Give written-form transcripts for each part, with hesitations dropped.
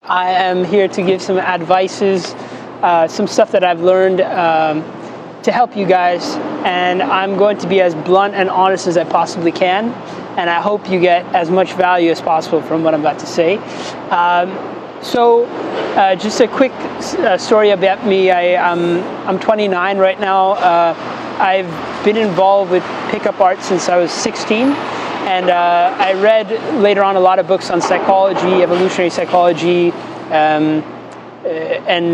I am here to give some advices, some stuff that I've learned to help you guys, and I'm going to be as blunt and honest as I possibly can, and I hope you get as much value as possible from what I'm about to say. Just a quick story about me. I'm 29 right now. I've been involved with pickup art since I was 16, and I read later on a lot of books on psychology, evolutionary psychology, and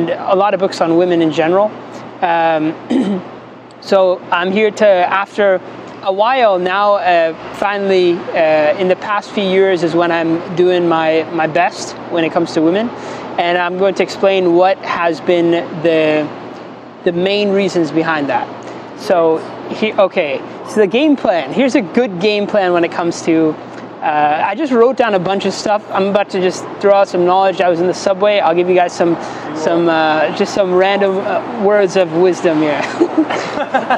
a lot of books on women in general. So I'm here to, after a while now, finally, in the past few years is when I'm doing my best when it comes to women, and I'm going to explain what has been the main reasons behind that. So so the game plan. Here's a good game plan when it comes to. I just wrote down a bunch of stuff. I'm about to just throw out some knowledge. I was in the subway. I'll give you guys some random words of wisdom here.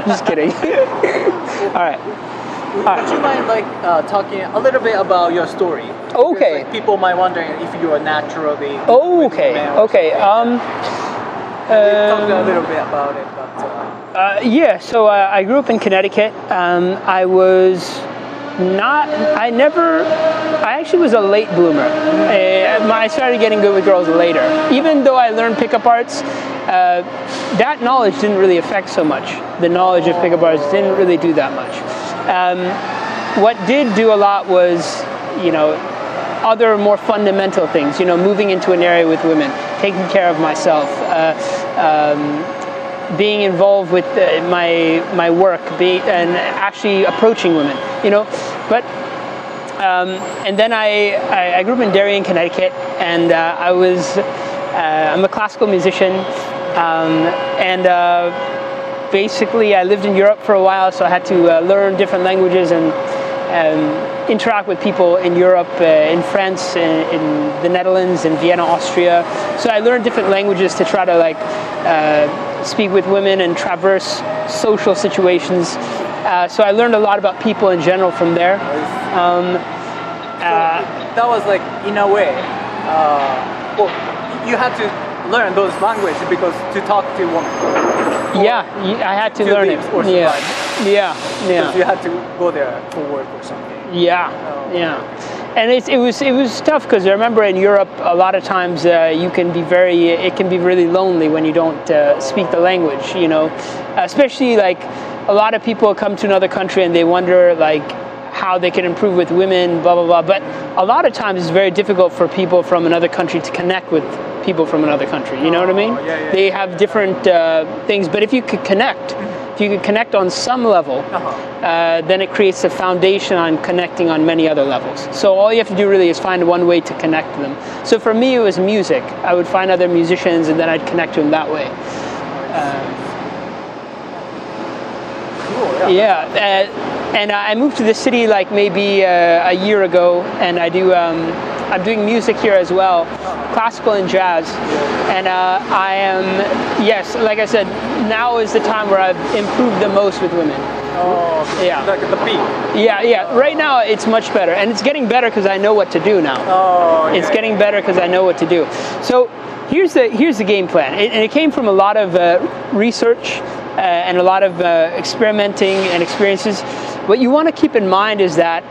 Just kidding. All right. Would you mind talking a little bit about your story? Okay. Because, people might wondering if you are naturally. Okay. Talk a little bit about it, but. So I grew up in Connecticut. I actually was a late bloomer. I started getting good with girls later. Even though I learned pickup arts, that knowledge didn't really affect so much. The knowledge of pickup arts didn't really do that much. What did do a lot was, other more fundamental things, moving into an area with women, taking care of myself, being involved with my work, and actually approaching women, But and then I grew up in Darien, Connecticut, and I'm a classical musician, and basically I lived in Europe for a while, so I had to learn different languages and interact with people in Europe, in France, in the Netherlands, in Vienna, Austria. So I learned different languages to try to speak with women and traverse social situations. So I learned a lot about people in general from there. That was in a way, you had to learn those languages because to talk to women. I had to learn it. Yeah. Because you had to go there for work or something. And it was tough because I remember in Europe a lot of times it can be really lonely when you don't speak the language, especially a lot of people come to another country and they wonder how they can improve with women, blah blah blah, but a lot of times it's very difficult for people from another country to connect with people from another country, you know what I mean? They have different things, but if you could connect on some level, then it creates a foundation on connecting on many other levels. So all you have to do really is find one way to connect them. So for me, it was music. I would find other musicians and then I'd connect to them that way. Cool. And I moved to the city maybe a year ago, and I'm doing music here as well, classical and jazz. And I am, like I said, now is the time where I've improved the most with women. Oh, yeah. Like at the peak. Yeah. Right now it's much better, and it's getting better because I know what to do now. It's getting better because I know what to do. So here's the game plan, and it came from a lot of research and a lot of experimenting and experiences. What you want to keep in mind is that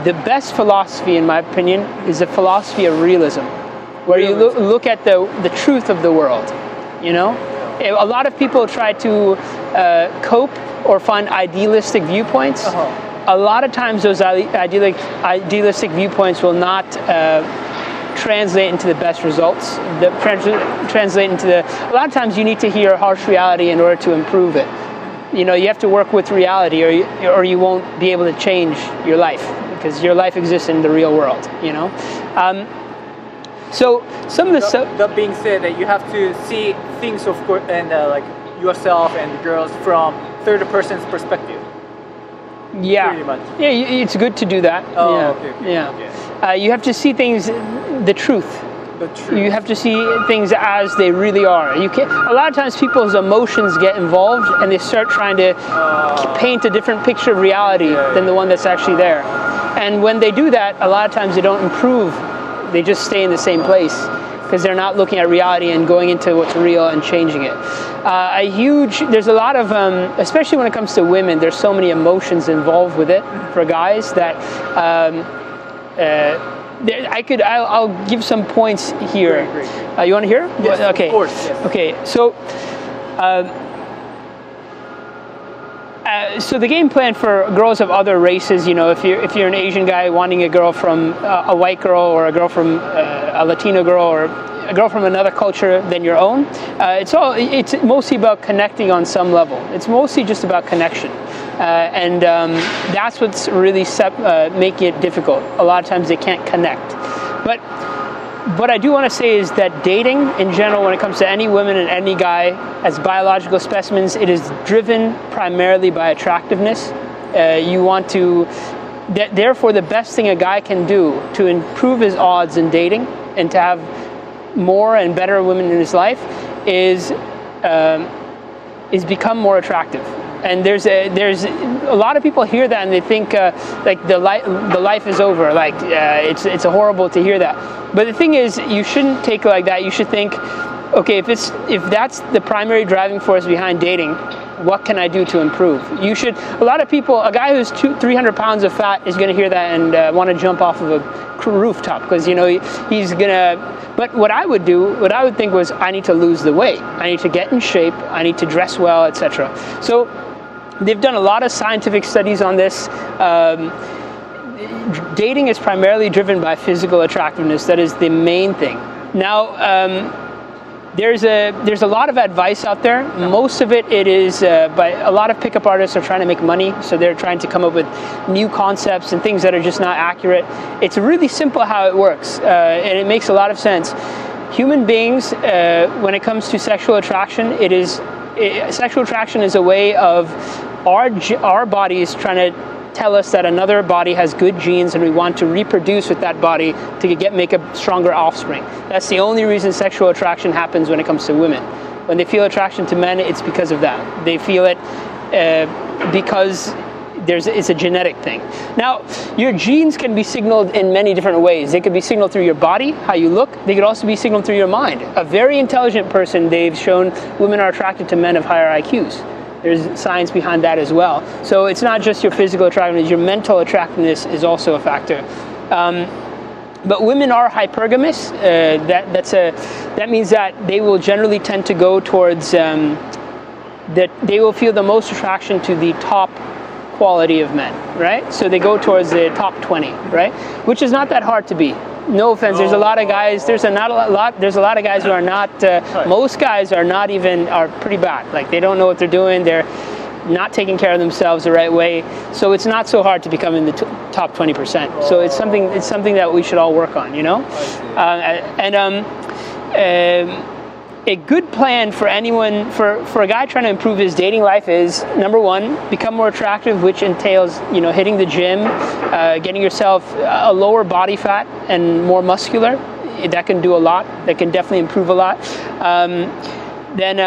the best philosophy, in my opinion, is a philosophy of realism, where you look at the truth of the world. A lot of people try to cope or find idealistic viewpoints. A lot of times those idealistic viewpoints will not translate into the best results. A lot of times you need to hear harsh reality in order to improve it. You have to work with reality, or you won't be able to change your life, because your life exists in the real world. So some of the stuff. That being said, that you have to see things, of course, and yourself and the girls from third person's perspective. Yeah. Pretty much. Yeah, it's good to do that. Okay. You have to see things, the truth. You have to see things as they really are. A lot of times people's emotions get involved and they start trying to paint a different picture of reality than the one that's actually there. And when they do that, a lot of times they don't improve They just stay in the same place because they're not looking at reality and going into what's real and changing it. There's a lot of, especially when it comes to women, there's so many emotions involved with it for guys that I'll give some points here. Great. You want to hear? Yes, okay. Of course. Yes. Okay, so the game plan for girls of other races, if you're an Asian guy wanting a girl from a white girl, or a girl from a Latino girl, or a girl from another culture than your own, it's mostly about connecting on some level. It's mostly just about connection, and that's what's really making it difficult. A lot of times they can't connect. But what I do want to say is that dating in general, when it comes to any women and any guy as biological specimens, it is driven primarily by attractiveness. Therefore, the best thing a guy can do to improve his odds in dating and to have more and better women in his life is become more attractive. And there's a lot of people hear that and they think like the life is over. Like it's horrible to hear that. But the thing is, you shouldn't take it like that. You should think, okay, if that's the primary driving force behind dating, what can I do to improve? A lot of people, a guy who's 300 pounds of fat is going to hear that and want to jump off of a rooftop because he's gonna. But what I would think was, I need to lose the weight. I need to get in shape. I need to dress well, etc. So they've done a lot of scientific studies on this. Dating is primarily driven by physical attractiveness. That is the main thing. Now, there's a lot of advice out there. Most of it is by a lot of pickup artists are trying to make money, so they're trying to come up with new concepts and things that are just not accurate. It's really simple how it works, and it makes a lot of sense. Human beings, when it comes to sexual attraction, sexual attraction is a way of our bodies trying to tell us that another body has good genes and we want to reproduce with that body to make a stronger offspring. That's the only reason sexual attraction happens when it comes to women. When they feel attraction to men, it's because of that. They feel it because it's a genetic thing. Now, your genes can be signaled in many different ways. They could be signaled through your body, how you look. They could also be signaled through your mind. A very intelligent person, they've shown women are attracted to men of higher IQs. There's science behind that as well. So it's not just your physical attractiveness, your mental attractiveness is also a factor. But women are hypergamous. That means that they will generally tend to go towards, that they will feel the most attraction to the top quality of men, right? So they go towards the top 20, right? Which is not that hard to be. No offense. There's a lot of guys. There's a lot of guys who are not. Most guys are pretty bad. Like they don't know what they're doing. They're not taking care of themselves the right way. So it's not so hard to become in the top 20%. So it's something that we should all work on. A good plan for anyone, for a guy trying to improve his dating life is, number one, become more attractive, which entails, hitting the gym, getting yourself a lower body fat and more muscular. That can do a lot. That can definitely improve a lot. Then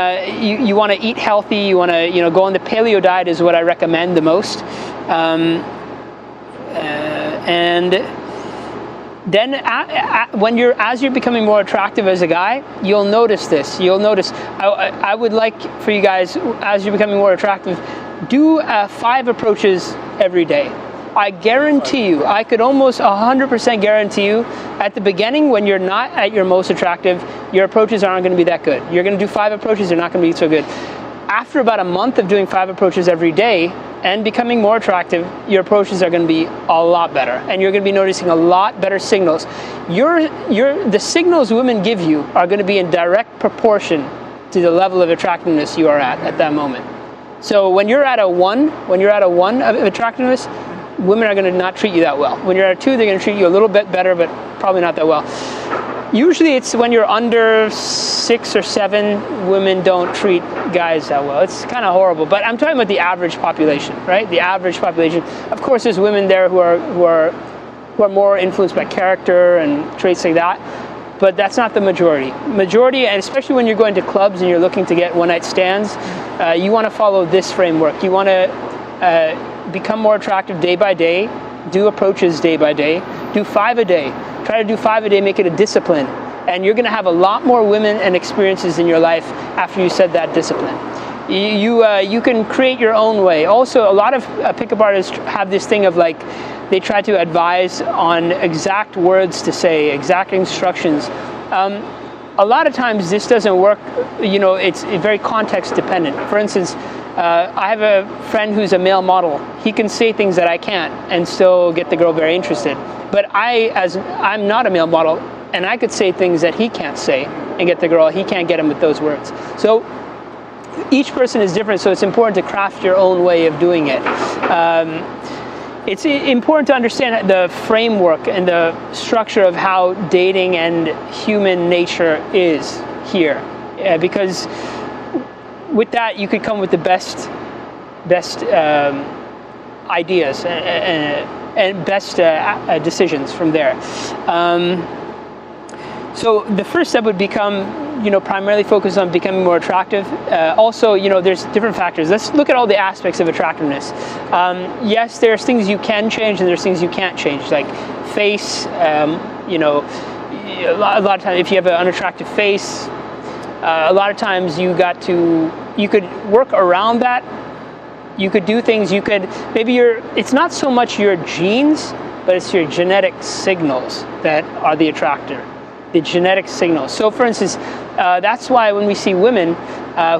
you want to eat healthy. You want to, go on the paleo diet is what I recommend the most. And then as you're becoming more attractive as a guy, you'll notice this. I would like for you guys, as you're becoming more attractive, do 5 approaches every day. I guarantee you, I could almost 100% guarantee you, at the beginning when you're not at your most attractive, your approaches aren't going to be that good. You're going to do 5 approaches, they're not going to be so good. After about a month of doing 5 approaches every day and becoming more attractive, your approaches are going to be a lot better, and you're going to be noticing a lot better signals. The signals women give you are going to be in direct proportion to the level of attractiveness you are at that moment. So when you're at a 1 of attractiveness, women are going to not treat you that well. When you're at a 2, they're going to treat you a little bit better, but probably not that well. Usually it's when you're under 6 or 7, women don't treat guys that well. It's kind of horrible, but I'm talking about the average population, right? The average population. Of course, there's women there who are more influenced by character and traits like that, but that's not the majority. Majority, and especially when you're going to clubs and you're looking to get one-night stands, you want to follow this framework. You want to become more attractive day by day, do approaches day by day, do 5 a day. Try to do 5 a day, make it a discipline. And you're going to have a lot more women and experiences in your life after you set that discipline. You can create your own way. Also, a lot of pickup artists have this thing of like, they try to advise on exact words to say, exact instructions. A lot of times this doesn't work. It's very context dependent. For instance, I have a friend who's a male model. He can say things that I can't and still get the girl very interested. But I'm not a male model, and I could say things that he can't say and get the girl. He can't get them with those words. So each person is different, so it's important to craft your own way of doing it. It's important to understand the framework and the structure of how dating and human nature is here, because with that you could come with the best ideas and best decisions from there. So the first step would become, primarily focus on becoming more attractive. Also, there's different factors. Let's look at all the aspects of attractiveness. Yes, there's things you can change and there's things you can't change, like face. A lot of times, if you have an unattractive face, a lot of times you could work around that. You could do things. It's not so much your genes, but it's your genetic signals that are the attractor. The genetic signals. So, for instance, that's why when we see women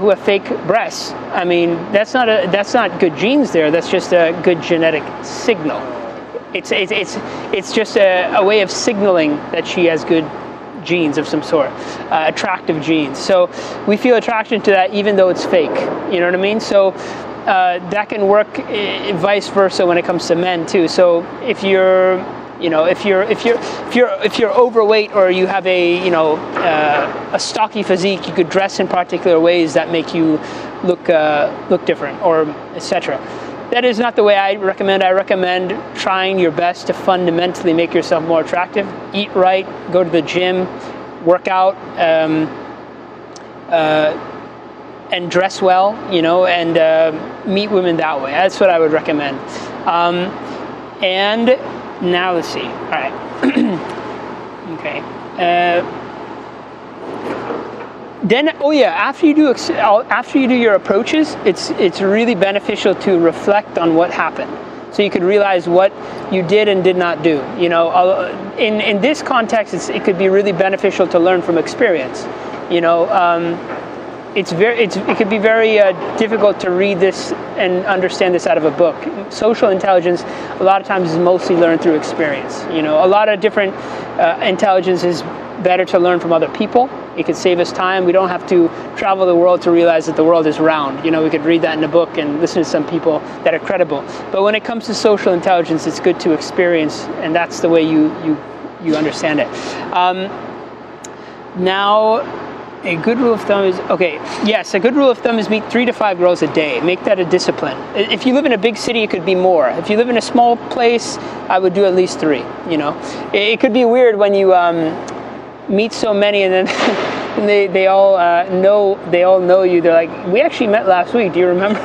who have fake breasts, I mean, that's not good genes there. That's just a good genetic signal. It's just a way of signaling that she has good genes of some sort, attractive genes. So we feel attraction to that even though it's fake. You know what I mean? So that can work vice versa when it comes to men too. So if you're overweight or you have a stocky physique, you could dress in particular ways that make you look different, or etc. That is not the way I recommend. I recommend trying your best to fundamentally make yourself more attractive. Eat right, go to the gym, work out, and dress well, and meet women that way. That's what I would recommend. And now let's see. All right. Okay. Then, after you do your approaches, it's really beneficial to reflect on what happened, so you could realize what you did and did not do. In this context, it could be really beneficial to learn from experience. It could be very difficult to read this and understand this out of a book. Social intelligence, a lot of times, is mostly learned through experience. A lot of different intelligence is better to learn from other people. It could save us time. We don't have to travel the world to realize that the world is round. We could read that in a book and listen to some people that are credible. But when it comes to social intelligence, it's good to experience, and that's the way you understand it. Now, a good rule of thumb is, a good rule of thumb is meet 3 to 5 girls a day. Make that a discipline. If you live in a big city, it could be more. If you live in a small place, I would do at least 3, It could be weird when you meet so many and then they all know you. They're like, we actually met last week, do you remember?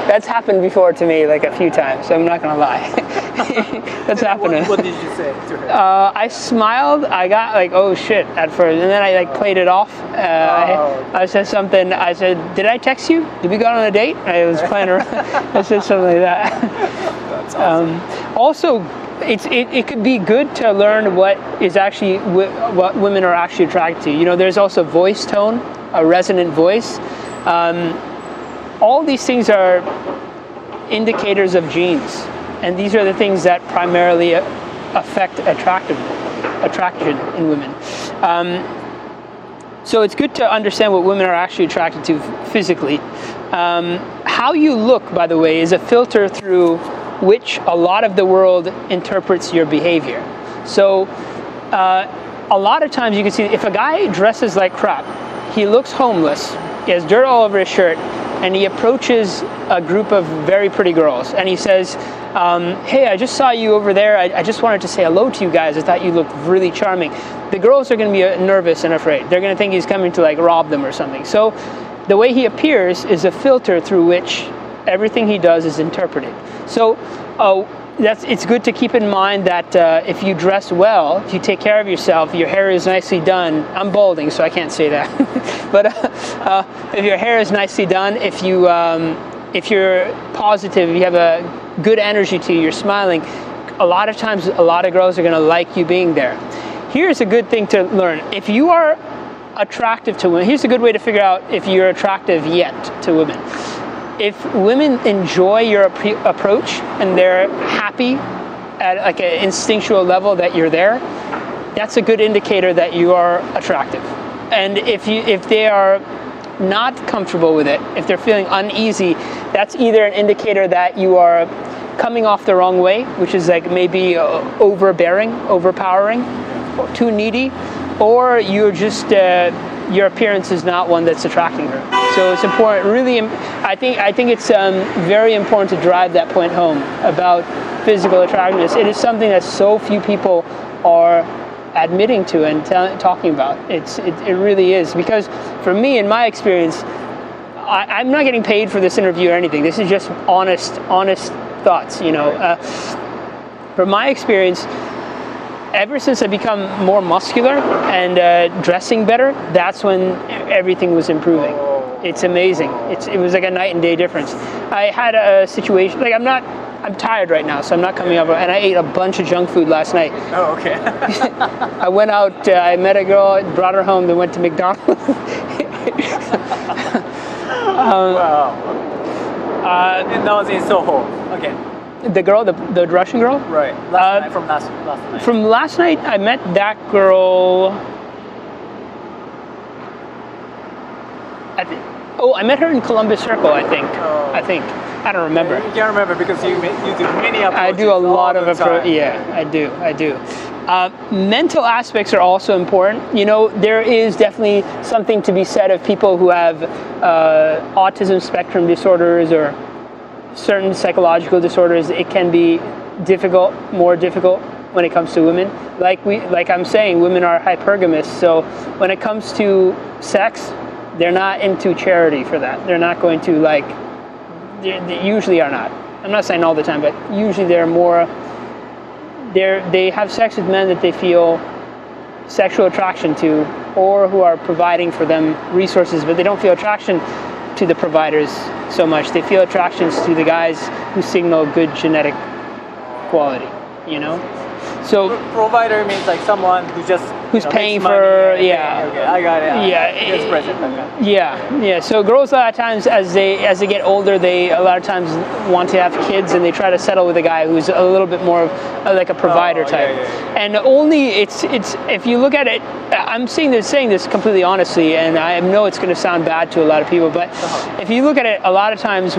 That's happened before to me like a few times, so I'm not going to lie. That's happened. What did you say to her? I smiled. I got like, oh shit, at first, and then I played it off. I said something. I said, did I text you? Did we go on a date? I was playing around. I said something like that. That's awesome. Also, it could be good to learn what women are actually attracted to. There's also voice tone, a resonant voice. All these things are indicators of genes, and these are the things that primarily affect attraction in women. So it's good to understand what women are actually attracted to physically. How you look, by the way, is a filter through which a lot of the world interprets your behavior. So a lot of times you can see if a guy dresses like crap, he looks homeless, he has dirt all over his shirt, and he approaches a group of very pretty girls and he says, hey, I just saw you over there. I just wanted to say hello to you guys. I thought you looked really charming. The girls are going to be nervous and afraid. They're going to think he's coming to like rob them or something. So the way he appears is a filter through which everything he does is interpreted. So it's good to keep in mind that if you dress well, if you take care of yourself, your hair is nicely done. I'm balding, so I can't say that. But if your hair is nicely done, if you're positive, if you have a good energy to you, you're smiling, a lot of times a lot of girls are going to like you being there. Here's a good thing to learn. If you are attractive to women, here's a good way to figure out if you're attractive yet to women. If women enjoy your approach and they're happy at like an instinctual level that you're there, that's a good indicator that you are attractive. And if they are not comfortable with it, if they're feeling uneasy, that's either an indicator that you are coming off the wrong way, which is like maybe overbearing, overpowering, or too needy, or you're just your appearance is not one that's attracting her. So it's important, really, I think it's very important to drive that point home about physical attractiveness. It is something that so few people are admitting to and talking about. It really is, because for me, in my experience, I'm not getting paid for this interview or anything. This is just honest thoughts, you know. From my experience, ever since I become more muscular and dressing better, that's when everything was improving. It's amazing. It was like a night and day difference. I had a situation, like I'm tired right now, so I'm not coming up, and I ate a bunch of junk food last night. Oh, okay. I went out, I met a girl, brought her home, then went to McDonald's. Wow. And that was in Soho. Okay. The girl, the Russian girl? Right. From last night. From last night, I met that girl. I met her in Columbus Circle, I think. Oh. I don't remember. You can't remember because you do many approaches. I do a lot of approaches. Yeah, I do. Mental aspects are also important. You know, there is definitely something to be said of people who have autism spectrum disorders or certain psychological disorders. It can be more difficult when it comes to women. Like I'm saying, women are hypergamous. So when it comes to sex, they're not into charity for that. They're not going to they usually are not. I'm not saying all the time, but usually they have sex with men that they feel sexual attraction to, or who are providing for them resources, but they don't feel attraction to the providers so much. They feel attractions to the guys who signal good genetic quality, you know? So provider means like someone who's paying makes for money. yeah. Okay, I got it. Yeah. Present, okay. Yeah. So girls a lot of times as they get older, they a lot of times want to have kids, and they try to settle with a guy who's a little bit more like a provider type. Yeah. And only it's if you look at it, I'm saying this completely honestly, and I know it's going to sound bad to a lot of people, but if you look at it, a lot of times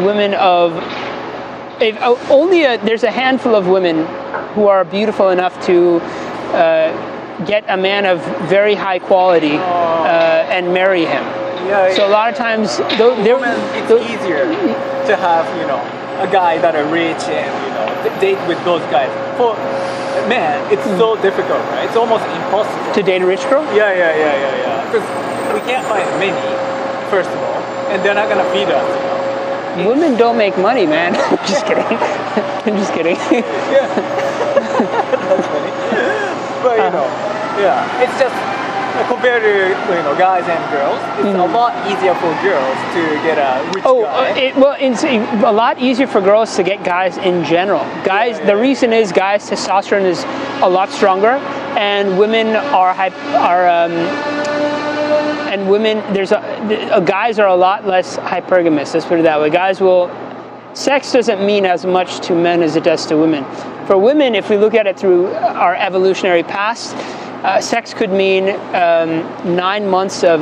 there's a handful of women who are beautiful enough to get a man of very high quality and marry him. Yeah, so a lot of times, it's easier to have a guy that are rich and date with those guys. For men, it's so difficult, right? It's almost impossible to date a rich girl. Yeah. Because we can't find many, first of all, and they're not gonna feed us. Women don't make money, man. I'm just kidding. I'm just kidding. Yeah. That's funny. But it's just compared to guys and girls, it's a lot easier for girls to get a rich guy. It's a lot easier for girls to get guys in general. Guys, the reason is guys' testosterone is a lot stronger, and women and women, guys are a lot less hypergamous. Let's put it that way. Sex doesn't mean as much to men as it does to women. For women, if we look at it through our evolutionary past, sex could mean 9 months of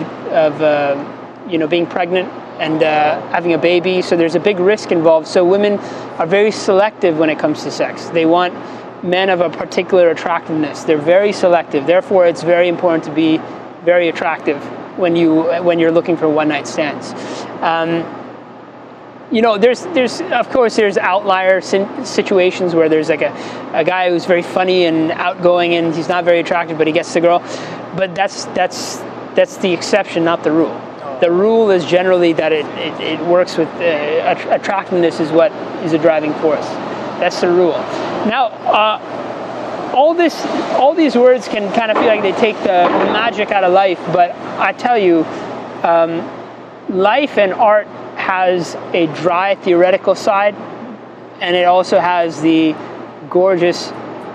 being pregnant and having a baby. So there's a big risk involved. So women are very selective when it comes to sex. They want men of a particular attractiveness. They're very selective. Therefore, it's very important to be very attractive when you're looking for one-night stands. There's outlier situations where there's like a guy who's very funny and outgoing and he's not very attractive, but he gets the girl. But that's the exception, not the rule. The rule is generally that it works with attractiveness is what is a driving force. That's the rule. Now, all these words can kind of feel like they take the magic out of life, but I tell you, life and art has a dry theoretical side, and it also has the gorgeous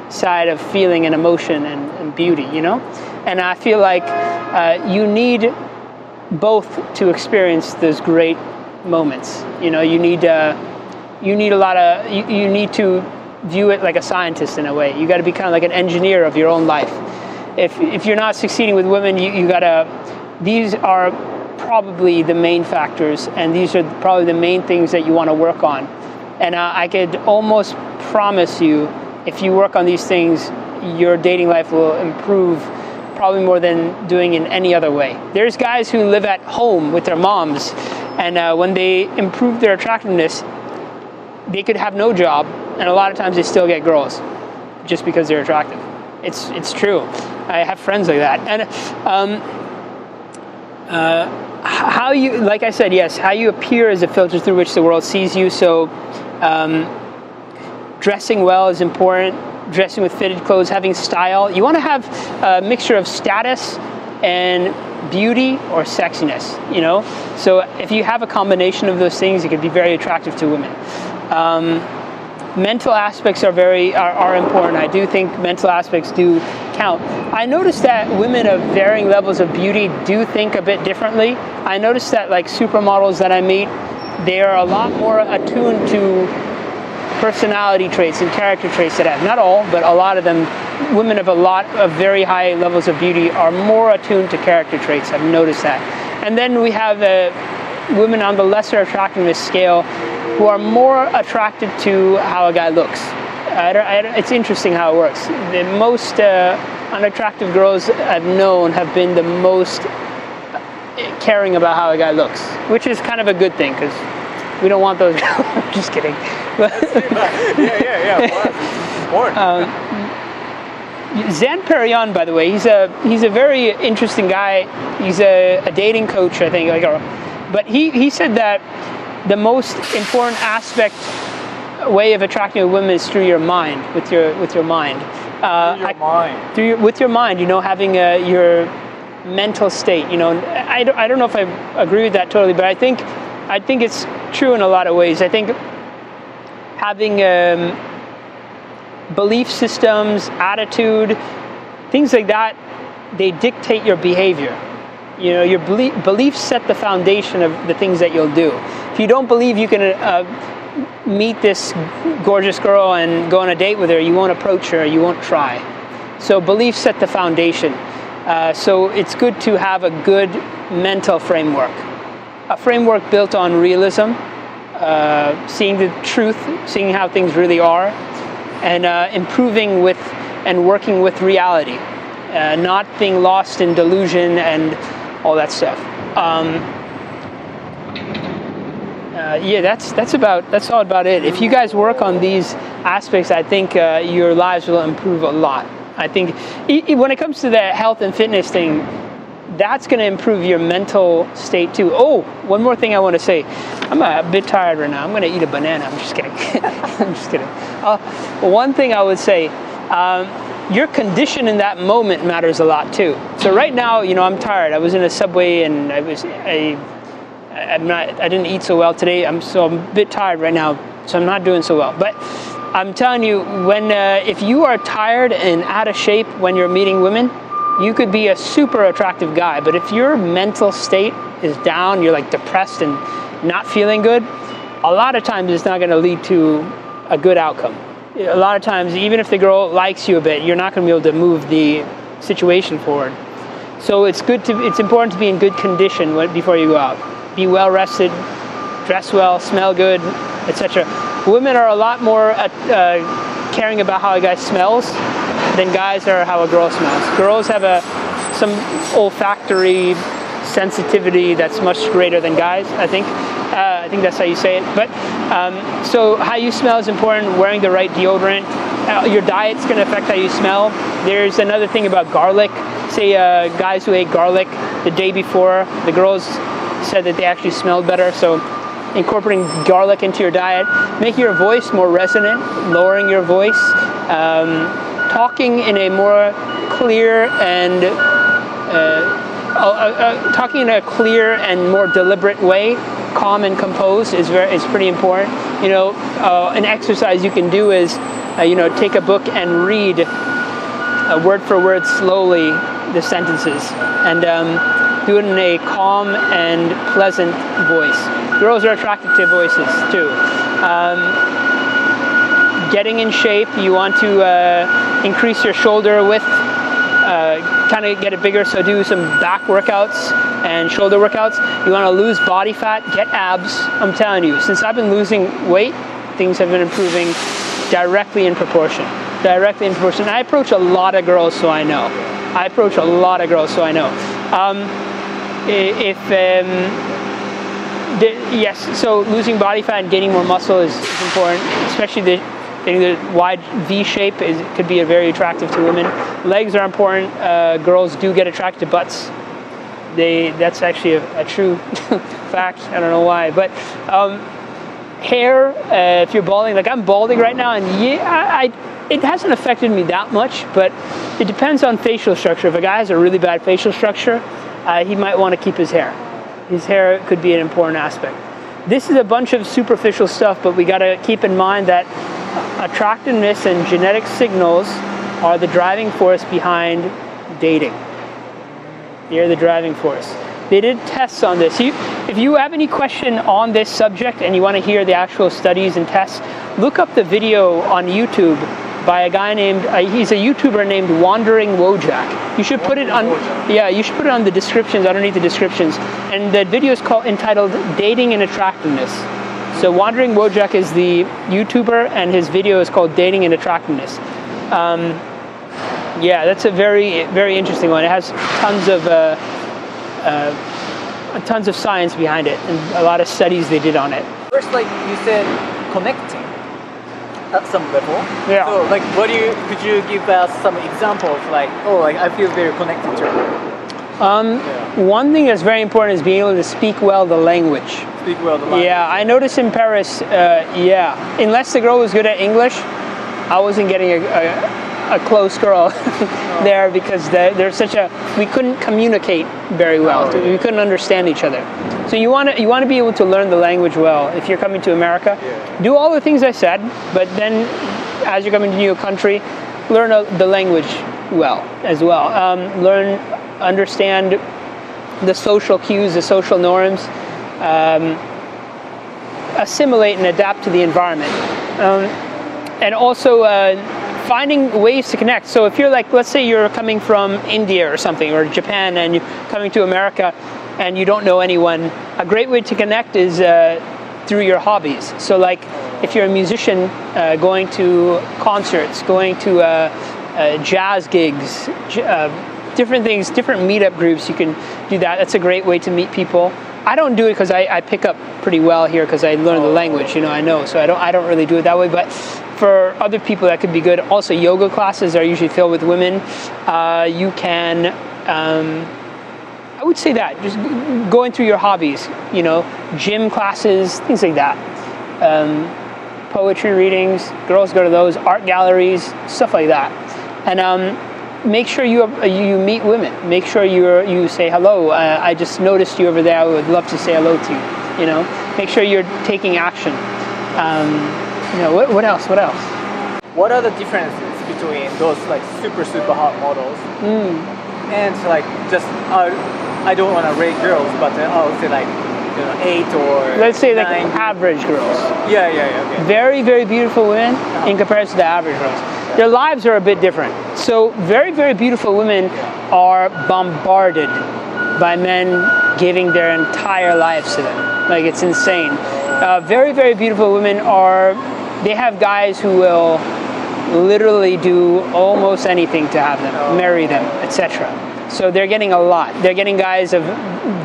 side of feeling and emotion and beauty, you know? And I feel like you need both to experience those great moments. You know, you need to view it like a scientist in a way. You got to be kind of like an engineer of your own life. If you're not succeeding with women, these are probably the main factors, and these are probably the main things that you want to work on. And I could almost promise you, if you work on these things, your dating life will improve probably more than doing in any other way. There's guys who live at home with their moms, and when they improve their attractiveness, they could have no job, and a lot of times they still get girls just because they're attractive. It's true. I have friends like that. And how you, like I said, yes, how you appear is a filter through which the world sees you. So dressing well is important. Dressing with fitted clothes, having style. You want to have a mixture of status and beauty or sexiness, you know? So if you have a combination of those things, it could be very attractive to women. Mental aspects are important. I do think mental aspects do count. I noticed that women of varying levels of beauty do think a bit differently. I noticed that like supermodels that I meet, they are a lot more attuned to personality traits and character traits that I have. Not all, but a lot of them. Women of a lot of very high levels of beauty are more attuned to character traits. I've noticed that. And then we have women on the lesser attractiveness scale who are more attracted to how a guy looks. It's interesting how it works. The most unattractive girls I've known have been the most caring about how a guy looks, which is kind of a good thing because we don't want those girls. I'm just kidding. yeah. It's important. Zan Perion, by the way, he's a very interesting guy. He's a dating coach, I think. But he said that the most important way of attracting a woman is through your mind, with your mind. With your mind, you know, having your mental state. You know, I don't know if I agree with that totally, but I think it's true in a lot of ways. I think having belief systems, attitude, things like that, they dictate your behavior. You know, your beliefs set the foundation of the things that you'll do. If you don't believe you can meet this gorgeous girl and go on a date with her, you won't approach her, you won't try. So beliefs set the foundation. So it's good to have a good mental framework. A framework built on realism, seeing the truth, seeing how things really are, and improving with and working with reality, not being lost in delusion and all that stuff. That's all about it. If you guys work on these aspects, I think your lives will improve a lot. I think when it comes to the health and fitness thing, that's going to improve your mental state too. Oh, one more thing I want to say. I'm a bit tired right now. I'm going to eat a banana. I'm just kidding. I'm just kidding. One thing I would say, your condition in that moment matters a lot too. So right now, you know, I'm tired. I was in a subway and I didn't eat so well today. I'm a bit tired right now, so I'm not doing so well. But I'm telling you, if you are tired and out of shape when you're meeting women, you could be a super attractive guy, but if your mental state is down, you're like depressed and not feeling good, a lot of times it's not going to lead to a good outcome. A lot of times, even if the girl likes you a bit, you're not going to be able to move the situation forward. So it's important to be in good condition before you go out. Be well rested, dress well, smell good, etc. Women are a lot more caring about how a guy smells than guys are how a girl smells. Girls have some olfactory sensitivity that's much greater than guys, I think. I think that's how you say it. But so how you smell is important. Wearing the right deodorant. Your diet's going to affect how you smell. There's another thing about garlic. Say guys who ate garlic the day before, the girls said that they actually smelled better. So incorporating garlic into your diet, making your voice more resonant, lowering your voice, talking in a more clear and talking in a clear and more deliberate way, calm and composed is pretty important. You know, an exercise you can do is, you know, take a book and read word for word slowly the sentences, and do it in a calm and pleasant voice. Girls are attracted to voices too. Getting in shape, you want to increase your shoulder width, kind of get it bigger, so do some back workouts and shoulder workouts. You want to lose body fat, get abs. I'm telling you, since I've been losing weight, things have been improving directly in proportion. I approach a lot of girls, so I know. Yes, so losing body fat and gaining more muscle is important, especially getting the wide V shape could be very attractive to women. Legs are important. Girls do get attracted to butts. That's actually a true fact. I don't know why, but hair. If you're balding, like I'm balding right now, and it hasn't affected me that much, but it depends on facial structure. If a guy has a really bad facial structure, he might want to keep his hair. His hair could be an important aspect. This is a bunch of superficial stuff, but we got to keep in mind that attractiveness and genetic signals are the driving force behind dating. They're the driving force. They did tests on this. If you have any question on this subject and you want to hear the actual studies and tests, look up the video on YouTube by a guy named, he's a YouTuber named Wandering Wojak. You should put it on, you should put it on the descriptions, underneath the descriptions. And the video is entitled Dating and Attractiveness. So Wandering Wojak is the YouTuber, and his video is called Dating and Attractiveness. That's a very, very interesting one. It has tons of science behind it, and a lot of studies they did on it. First, like you said, connecting at some level. Yeah. So, like, could you give us some examples? Like, I feel very connected to her. One thing that's very important is being able to speak well the language. Yeah, I noticed in Paris, unless the girl was good at English, I wasn't getting a close girl there, because we couldn't communicate very well. We couldn't understand each other. So you want to be able to learn the language well. If you're coming to America, do all the things I said, but then as you're coming to a new country, learn the language well as well. Understand the social cues, the social norms, assimilate and adapt to the environment, and also finding ways to connect. So if you're like, let's say you're coming from India or something, or Japan, and you're coming to America and you don't know anyone, a great way to connect is through your hobbies. So like if you're a musician, going to concerts, going to jazz gigs, different things, different meetup groups, you can do that. That's a great way to meet people. I don't do it because I pick up pretty well here because I learn the language, I know. So I don't really do it that way, but for other people that could be good. Also, yoga classes are usually filled with women. You can, I would say that, just going through your hobbies, gym classes, things like that. Poetry readings, girls go to those, art galleries, stuff like that. And make sure you meet women. Make sure you say hello. I just noticed you over there. I would love to say hello to you. Make sure you're taking action. What else? What are the differences between those like super hot models and like just I don't want to rate girls, but I would say like 8 or let's say 9. like average girls. Yeah. Okay. Very, very beautiful women in comparison to the average girls. Their lives are a bit different. So very, very beautiful women are bombarded by men giving their entire lives to them. Like, it's insane. Very, very beautiful women they have guys who will literally do almost anything to have them, marry them, etc. So they're getting a lot. They're getting guys of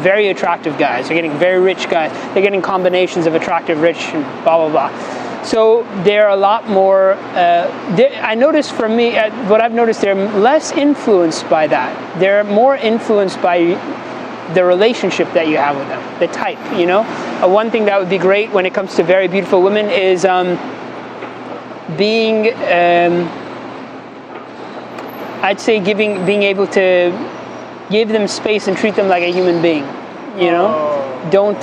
very attractive guys. They're getting very rich guys. They're getting combinations of attractive, rich, and blah, blah, blah. So they're a lot more, I noticed for me, what I've noticed, they're less influenced by that. They're more influenced by the relationship that you have with them, the type, you know. One thing that would be great when it comes to very beautiful women is I'd say being able to give them space and treat them like a human being, you know. Don't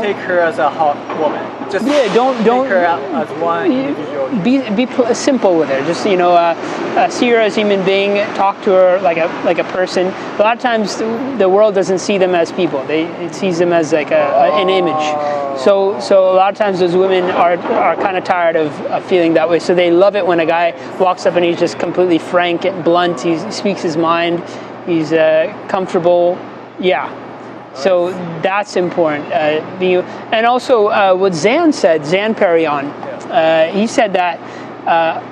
take her as a hot woman. Just don't take her as one individual. Be simple with her. Just see her as a human being. Talk to her like a person. A lot of times the world doesn't see them as people. It sees them as like an image. So a lot of times those women are kind of tired of feeling that way. So they love it when a guy walks up and he's just completely frank and blunt. He speaks his mind. He's comfortable. Yeah. So that's important. And also what Zan said, Zan Perion, he said that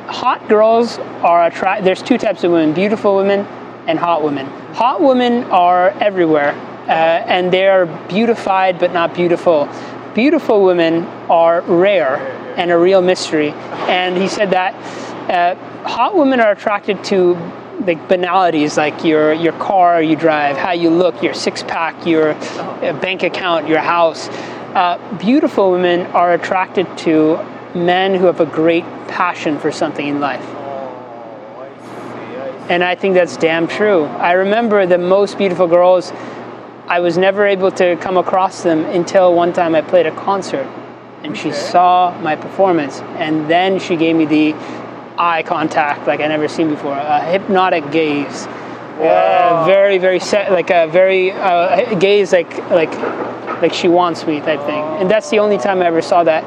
hot girls are there's two types of women, beautiful women and hot women. Hot women are everywhere, and they're beautified but not beautiful. Beautiful women are rare and a real mystery. And he said that hot women are attracted to like banalities, like your car you drive, how you look, your six-pack, your bank account, your house. Beautiful women are attracted to men who have a great passion for something in life. And I think that's damn true. I remember the most beautiful girls, I was never able to come across them until one time I played a concert and she saw my performance, and then she gave me the eye contact like I never seen before, a hypnotic gaze. Very, very set, like a very gaze like she wants me type thing. And that's the only time I ever saw that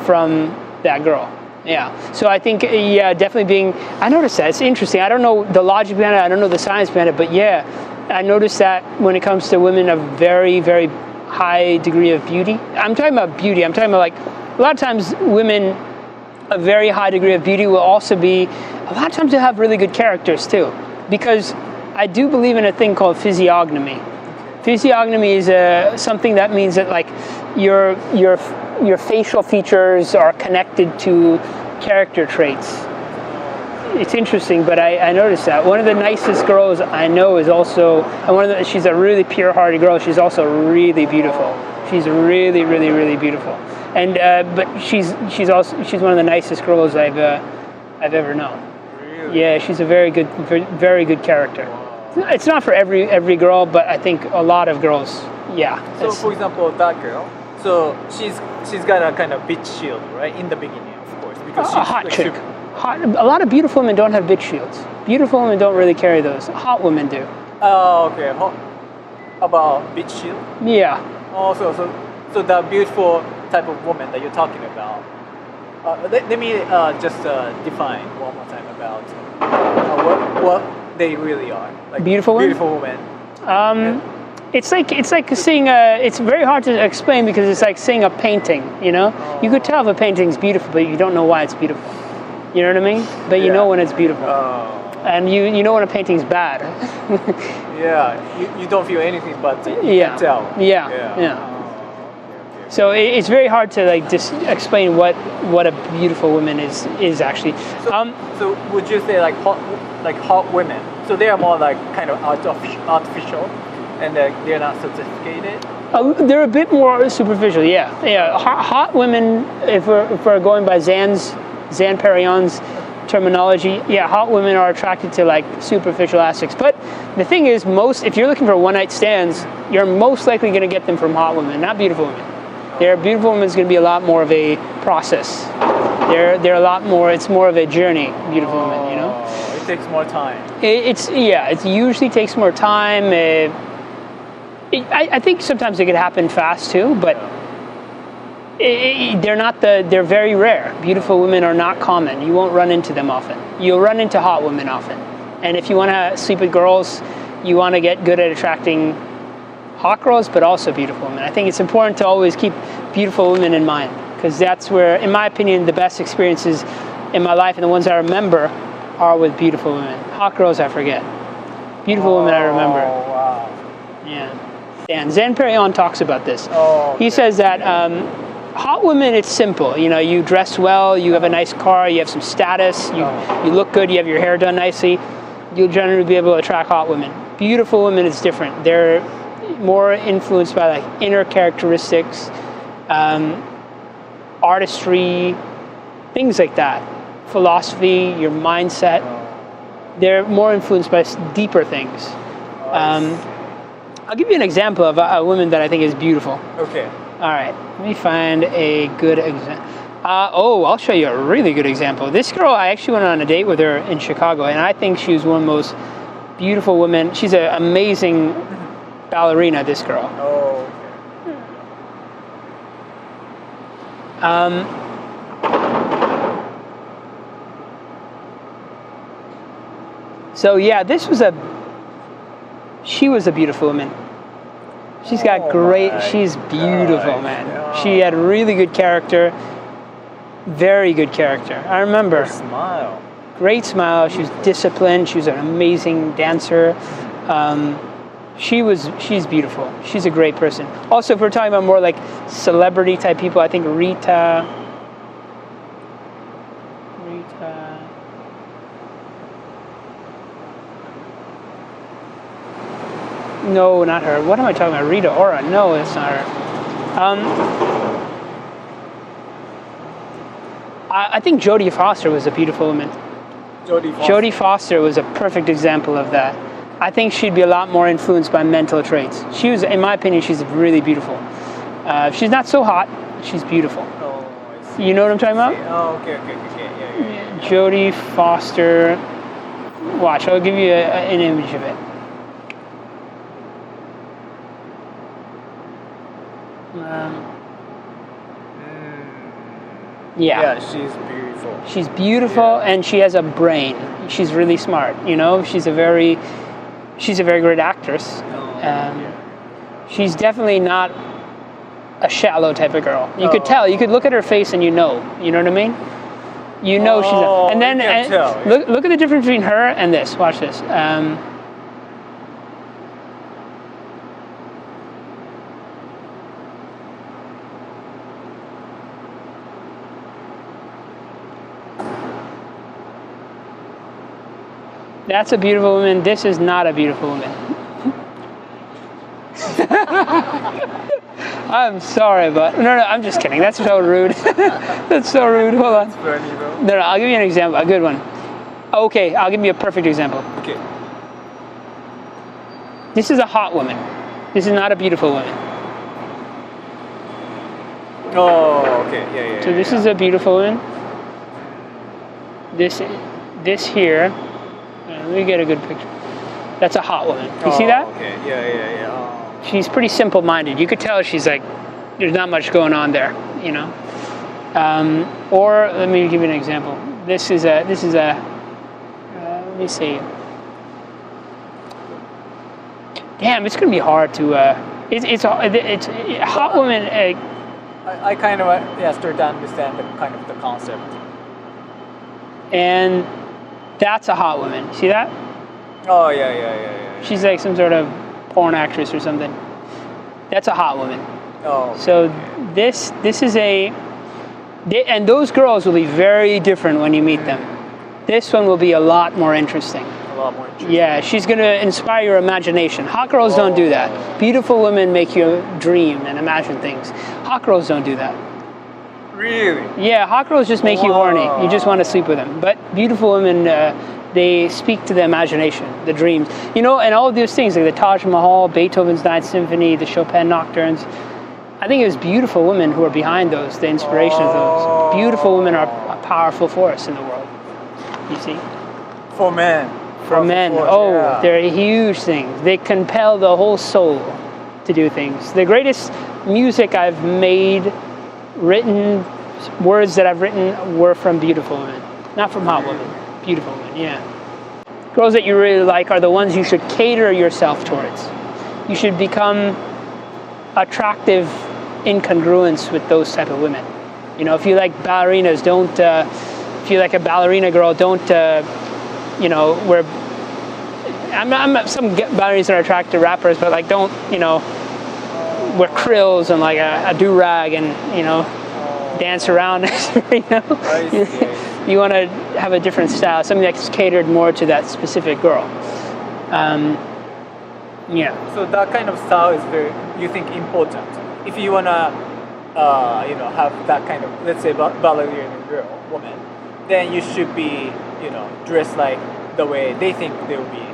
from that girl. Yeah. So I think, definitely I noticed that. It's interesting. I don't know the logic behind it. I don't know the science behind it. But yeah, I noticed that when it comes to women of very, very high degree of beauty. I'm talking about beauty. I'm talking about like, a lot of times women, a very high degree of beauty will also be, a lot of times they'll have really good characters too. Because I do believe in a thing called physiognomy. Physiognomy is something that means that like your facial features are connected to character traits. It's interesting, but I noticed that. One of the nicest girls I know is also, and she's a really pure-hearted girl. She's also really beautiful. She's really, really, really beautiful. And but she's one of the nicest girls I've ever known. Really? Yeah, she's a very good character. It's not for every girl, but I think a lot of girls. Yeah. So for example, that girl. So she's got a kind of bitch shield, right, in the beginning, of course, because she's a hot chick. A lot of beautiful women don't have bitch shields. Beautiful women don't really carry those. Hot women do. Oh, okay. About bitch shield? Yeah. Oh, so the beautiful type of woman that you're talking about. Let me just define one more time about what they really are. Like beautiful women. Beautiful women. It's like seeing it's very hard to explain because it's like seeing a painting. You know, you could tell if a painting's beautiful, but you don't know why it's beautiful. You know what I mean? But you know when it's beautiful. And you know when a painting's bad. Yeah, you don't feel anything, but you can tell. Yeah. So it's very hard to like just explain what a beautiful woman is actually. So would you say like hot women? So they are more like kind of artificial, and they're not sophisticated. They're a bit more superficial. Yeah. Hot women, if we're going by Zan Perion's terminology, hot women are attracted to like superficial aspects. But the thing is, if you're looking for one-night stands, you're most likely going to get them from hot women, not beautiful women. Beautiful women is going to be a lot more of a process. They're a lot more. It's more of a journey. Beautiful women, you know. It takes more time. It usually takes more time. I think sometimes it could happen fast too, but. They're very rare. Beautiful women are not common. You won't run into them often. You'll run into hot women often. And if you want to sleep with girls, you want to get good at attracting hot girls, but also beautiful women. I think it's important to always keep beautiful women in mind, because that's where, in my opinion, the best experiences in my life and the ones I remember are with beautiful women. Hot girls, I forget. Beautiful women, I remember. Oh, wow. Yeah. And Zan Perion talks about this. Okay. He says that hot women, it's simple. You know, you dress well, you have a nice car, you have some status, you look good, you have your hair done nicely. You'll generally be able to attract hot women. Beautiful women is different. They're more influenced by like inner characteristics, artistry, things like that. Philosophy, your mindset. They're more influenced by deeper things. I'll give you an example of a woman that I think is beautiful. Okay. All right, let me find a good example. I'll show you a really good example. This girl, I actually went on a date with her in Chicago, and I think she was one of the most beautiful women. She's an amazing ballerina, this girl. Oh, okay. So yeah, she was a beautiful woman. She's got she's beautiful, man. Yeah. She had really good character, very good character. I remember. Her smile. Great smile. She was disciplined. She was an amazing dancer. She's beautiful. She's a great person. Also, if we're talking about more like celebrity type people, I think Rita. No, not her. What am I talking about? Rita Ora. No, it's not her. I think Jodie Foster was a beautiful woman. Jodie Foster was a perfect example of that. I think she'd be a lot more influenced by mental traits. She was, in my opinion, she's really beautiful. She's not so hot. She's beautiful. Oh, I see. You know what I'm talking about? Oh, okay. Yeah. Jodie Foster. Watch, I'll give you an image of it. Yeah, she's beautiful. She's beautiful, and she has a brain. She's really smart. You know, she's a very great actress. She's definitely not a shallow type of girl. You could tell. You could look at her face, and you know. You know what I mean? You know she's. And then look at the difference between her and this. Watch this. That's a beautiful woman. This is not a beautiful woman. I'm sorry, but no, I'm just kidding. That's so rude. That's so rude. Hold on. No, I'll give you an example, a good one. Okay, I'll give you a perfect example. Okay. This is a hot woman. This is not a beautiful woman. Oh, okay. Yeah. So this is a beautiful woman. This here. Let me get a good picture. That's a hot woman. You see that? Okay. Yeah. Oh. She's pretty simple-minded. You could tell she's like, there's not much going on there, you know. Or let me give you an example. This is a. Let me see. Damn, it's gonna be hard to. It's a hot woman. I kind of start to understand the kind of the concept. And that's a hot woman. See that? Oh yeah. She's like some sort of porn actress or something. That's a hot woman. Oh. So this is and those girls will be very different when you meet them. This one will be a lot more interesting. A lot more interesting. Yeah, she's going to inspire your imagination. Hot girls don't do that. Beautiful women make you dream and imagine things. Hot girls don't do that. Really? Yeah, hot girls just make you horny. You just want to sleep with them. But beautiful women, they speak to the imagination, the dreams. You know, and all of those things, like the Taj Mahal, Beethoven's Ninth Symphony, the Chopin Nocturnes. I think it was beautiful women who are behind those, the inspiration of those. Beautiful women are a powerful force in the world. You see? For men. For men, they're huge things. They compel the whole soul to do things. The greatest music I've made, written, words that I've written were from beautiful women. Not from hot women. Beautiful women, yeah. Girls that you really like are the ones you should cater yourself towards. You should become attractive in congruence with those type of women. You know, if you like ballerinas, if you like a ballerina girl, don't, wear, some ballerinas are attracted to rappers, but like don't, wear krills and like a do-rag and, dance around, You want to have a different style, something that's catered more to that specific girl. Yeah. So that kind of style is you think, important. If you wanna, have that kind of, let's say, ballerina woman, then you should be, dressed like the way they think they will be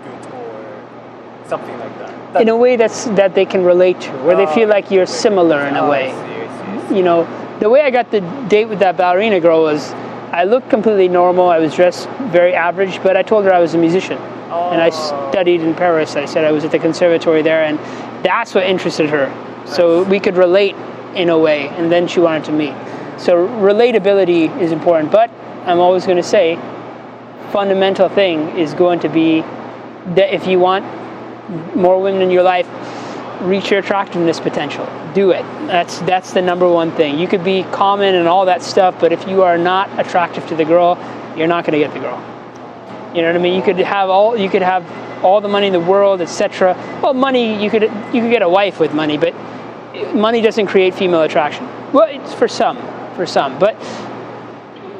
good, or something like that. In a way that they can relate to, where they feel like you're similar in a way. I see. The way I got the date with that ballerina girl was, I looked completely normal. I was dressed very average, but I told her I was a musician. And I studied in Paris. I said I was at the conservatory there, and that's what interested her. So we could relate in a way, and then she wanted to meet. So relatability is important, but I'm always going to say, fundamental thing is going to be that if you want more women in your life, reach your attractiveness potential. Do it. That's the number one thing. You could be common and all that stuff, but if you are not attractive to the girl, you're not going to get the girl. You know what I mean? You could have all the money in the world, etc. Well, money, you could get a wife with money, but money doesn't create female attraction. Well, it's for some, but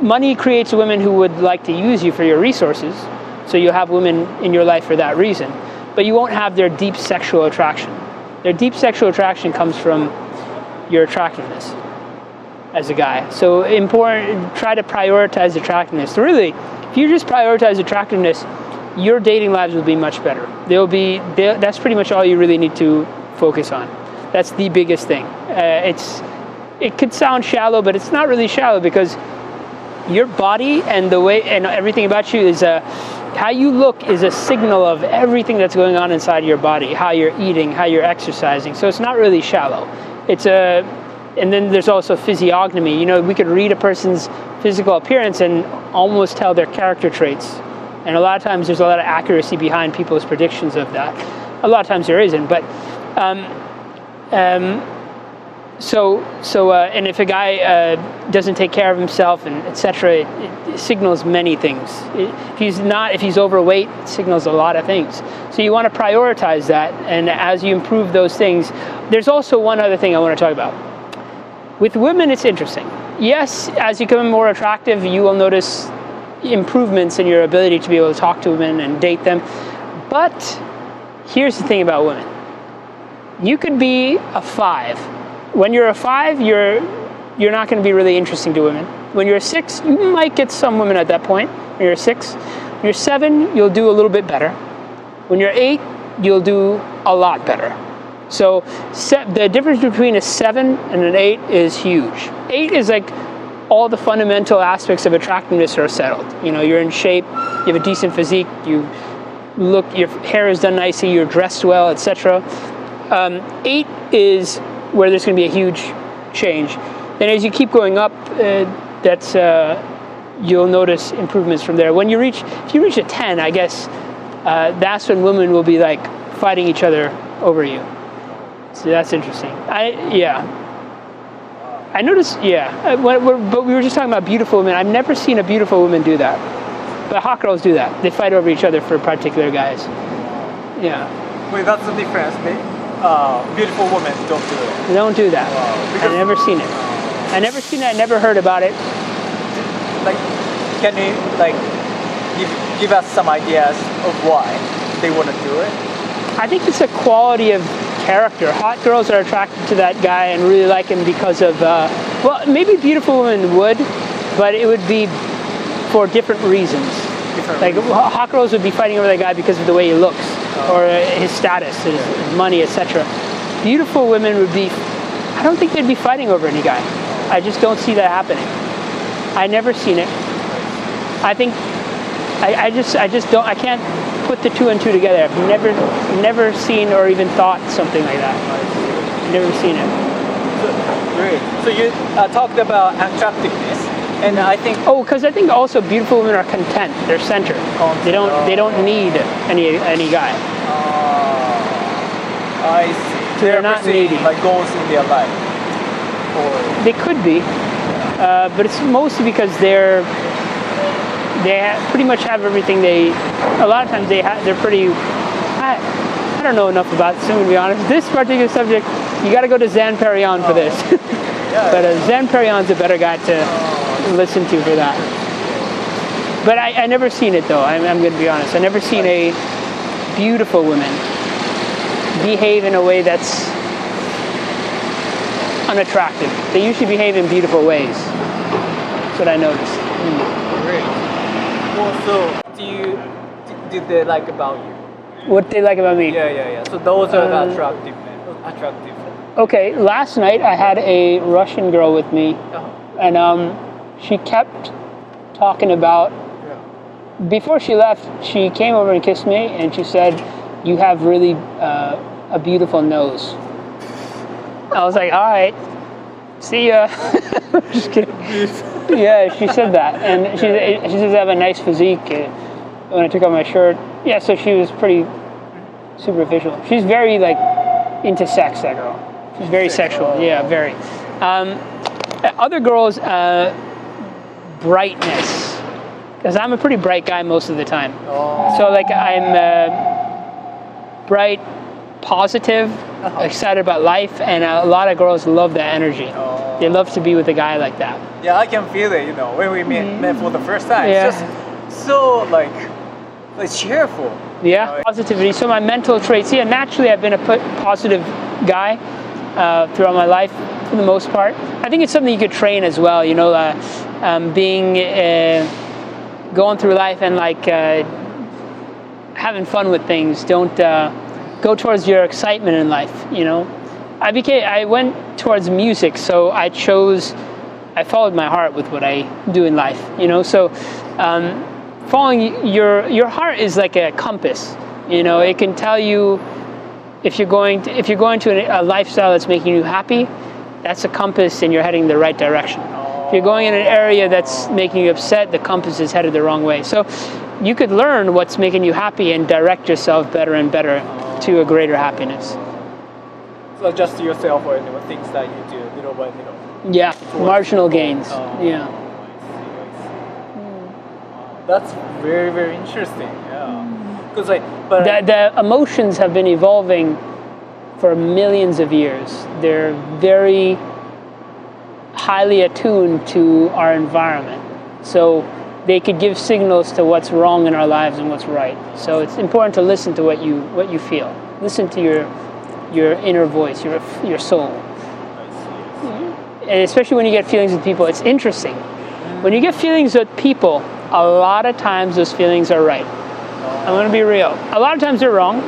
money creates women who would like to use you for your resources. So you'll have women in your life for that reason, but you won't have their deep sexual attraction. Their deep sexual attraction comes from your attractiveness as a guy. So important, try to prioritize attractiveness. Really, if you just prioritize attractiveness, your dating lives will be much better. That's pretty much all you really need to focus on. That's the biggest thing. It could sound shallow, but it's not really shallow, because your body and the way and everything about you is how you look is a signal of everything that's going on inside your body, how you're eating, how you're exercising. So it's not really shallow. And then there's also physiognomy. We could read a person's physical appearance and almost tell their character traits. And a lot of times there's a lot of accuracy behind people's predictions of that. A lot of times there isn't, but and if a guy doesn't take care of himself and etc., it signals many things. If he's overweight, it signals a lot of things. So you want to prioritize that, and as you improve those things, there's also one other thing I want to talk about. With women, it's interesting. Yes, as you become more attractive, you will notice improvements in your ability to be able to talk to women and date them. But here's the thing about women. You could be a 5. When you're a 5, you're not going to be really interesting to women. When you're a 6, you might get some women at that point. When you're a 6, when you're 7, you'll do a little bit better. When you're 8, you'll do a lot better. So the difference between a 7 and an 8 is huge. 8 is like all the fundamental aspects of attractiveness are settled. You're in shape, you have a decent physique, your hair is done nicely, you're dressed well, etc. 8 is where there's going to be a huge change. And as you keep going up, you'll notice improvements from there. If you reach a 10, I guess that's when women will be like fighting each other over you. So that's interesting. I noticed, but we were just talking about beautiful women. I've never seen a beautiful woman do that. But hot girls do that. They fight over each other for particular guys. Yeah. Wait, that's the difference. Beautiful women don't do it. They don't do that. Wow. I've never seen it. I never heard about it. Can you give us some ideas of why they want to do it? I think it's a quality of character. Hot girls are attracted to that guy and really like him because of, maybe beautiful women would, but it would be for different reasons. Hot girls would be fighting over that guy because of the way he looks, or his status, his money, etc. Beautiful women I don't think they'd be fighting over any guy. I just don't see that happening. I've never seen it. I think, I can't put the 2 and 2 together. I've never seen or even thought something like that. I've never seen it. Great. So you talked about attractiveness, and I think because I think also beautiful women are content. They're centered. They don't need any guy. I see. So they're not needy. Goals in their life. They could be, but it's mostly because they pretty much have everything. A lot of times they're pretty. I don't know enough about this, I'm gonna be honest. This particular subject, you got to go to Zan Perrion for this. But Zan Perrion's a better guy to listen to for that. But I never seen it though. I'm going to be honest. I never seen a beautiful woman behave in a way that's unattractive. They usually behave in beautiful ways. That's what I noticed. Great. Well, so did they like about you? What they like about me? Yeah. So those are the attractive. Okay, last night I had a Russian girl with me, and she kept talking about. Before she left, she came over and kissed me, and she said, "You have really a beautiful nose." I was like, "All right, see ya." Just kidding. Yeah, she said that, and she says I have a nice physique. When I took off my shirt, yeah, so she was pretty superficial. She's very like into sex. That girl, she's very sexual. Yeah, very. Other girls, brightness. Because I'm a pretty bright guy most of the time. So like I'm bright, positive, excited about life, and a lot of girls love that energy. They love to be with a guy like that. Yeah, I can feel it, when we met for the first time. Yeah. It's just so like cheerful. Yeah, positivity. So my mental traits, naturally I've been a positive guy throughout my life for the most part. I think it's something you could train as well, being... going through life and like having fun with things. Don't go towards your excitement in life. I went towards music, so I followed my heart with what I do in life. So following your heart is like a compass. It can tell you if you're going to a lifestyle that's making you happy. That's a compass, and you're heading the right direction. If you're going in an area that's making you upset, the compass is headed the wrong way. So you could learn what's making you happy and direct yourself better and better to a greater happiness. So adjust yourself or things that you do little by little. Yeah, marginal gains. Yeah. That's very, very interesting. Yeah. Because the emotions have been evolving for millions of years. They're very highly attuned to our environment, so they could give signals to what's wrong in our lives and what's right. So it's important to listen to what you feel. Listen to your inner voice, your soul. And especially when you get feelings with people, it's interesting. When you get feelings with people, a lot of times those feelings are right. I'm going to be real. A lot of times they're wrong.